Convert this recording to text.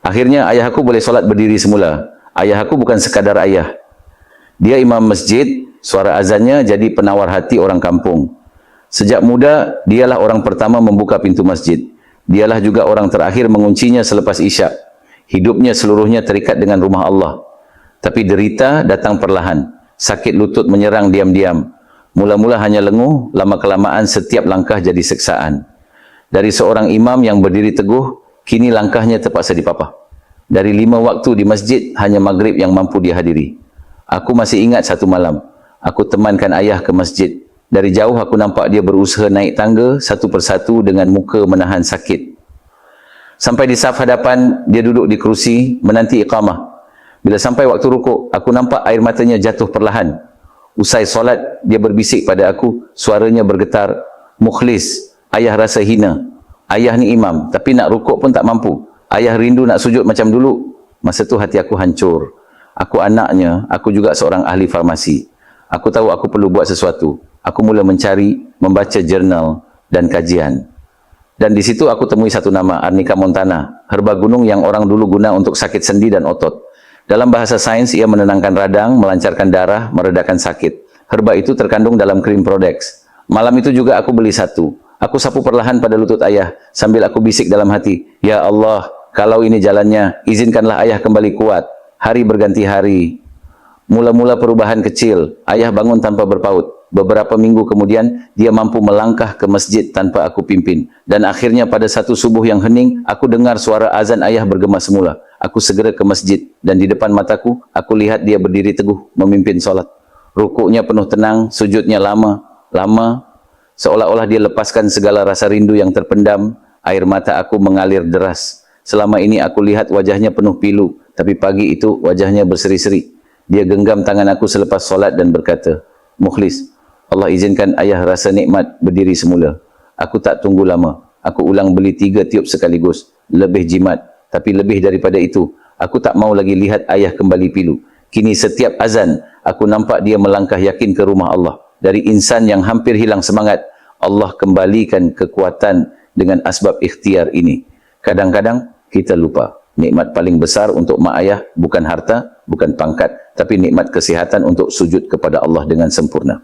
Akhirnya ayah aku boleh solat berdiri semula. Ayah aku bukan sekadar ayah. Dia imam masjid, suara azannya jadi penawar hati orang kampung. Sejak muda, dialah orang pertama membuka pintu masjid. Dialah juga orang terakhir menguncinya selepas isyak. Hidupnya seluruhnya terikat dengan rumah Allah. Tapi derita datang perlahan. Sakit lutut menyerang diam-diam. Mula-mula hanya lenguh, lama-kelamaan setiap langkah jadi seksaan. Dari seorang imam yang berdiri teguh, kini langkahnya terpaksa dipapah. Dari 5 waktu di masjid, hanya maghrib yang mampu dihadiri. Aku masih ingat satu malam. Aku temankan ayah ke masjid. Dari jauh aku nampak dia berusaha naik tangga satu persatu dengan muka menahan sakit. Sampai di saf hadapan, dia duduk di kerusi menanti iqamah. Bila sampai waktu rukuk, aku nampak air matanya jatuh perlahan. Usai solat, dia berbisik pada aku, suaranya bergetar, "Mukhlis, ayah rasa hina. Ayah ni imam, tapi nak rukuk pun tak mampu. Ayah rindu nak sujud macam dulu." Masa tu hati aku hancur. Aku anaknya, aku juga seorang ahli farmasi. Aku tahu aku perlu buat sesuatu. Aku mula mencari, membaca jurnal dan kajian. Dan di situ aku temui satu nama, Arnica montana, herba gunung yang orang dulu guna untuk sakit sendi dan otot. Dalam bahasa sains, ia menenangkan radang, melancarkan darah, meredakan sakit. Herba itu terkandung dalam krim Prodex. Malam itu juga aku beli satu. Aku sapu perlahan pada lutut ayah, sambil aku bisik dalam hati, "Ya Allah, kalau ini jalannya, izinkanlah ayah kembali kuat. Hari berganti hari." Mula-mula perubahan kecil, ayah bangun tanpa berpaut. Beberapa minggu kemudian, dia mampu melangkah ke masjid tanpa aku pimpin. Dan akhirnya pada satu subuh yang hening, aku dengar suara azan ayah bergema semula. Aku segera ke masjid, dan di depan mataku, aku lihat dia berdiri teguh, memimpin solat. Rukuknya penuh tenang, sujudnya lama, seolah-olah dia lepaskan segala rasa rindu yang terpendam. Air mata aku mengalir deras. Selama ini aku lihat wajahnya penuh pilu, tapi pagi itu wajahnya berseri-seri. Dia genggam tangan aku selepas solat dan berkata, "Mukhlis, Allah izinkan ayah rasa nikmat berdiri semula. Aku tak tunggu lama. Aku ulang beli 3 tiup sekaligus. Lebih jimat. Tapi lebih daripada itu, aku tak mau lagi lihat ayah kembali pilu. Kini setiap azan, aku nampak dia melangkah yakin ke rumah Allah. Dari insan yang hampir hilang semangat, Allah kembalikan kekuatan dengan asbab ikhtiar ini." Kadang-kadang kita lupa. Nikmat paling besar untuk mak ayah bukan harta, bukan pangkat, tapi nikmat kesihatan untuk sujud kepada Allah dengan sempurna.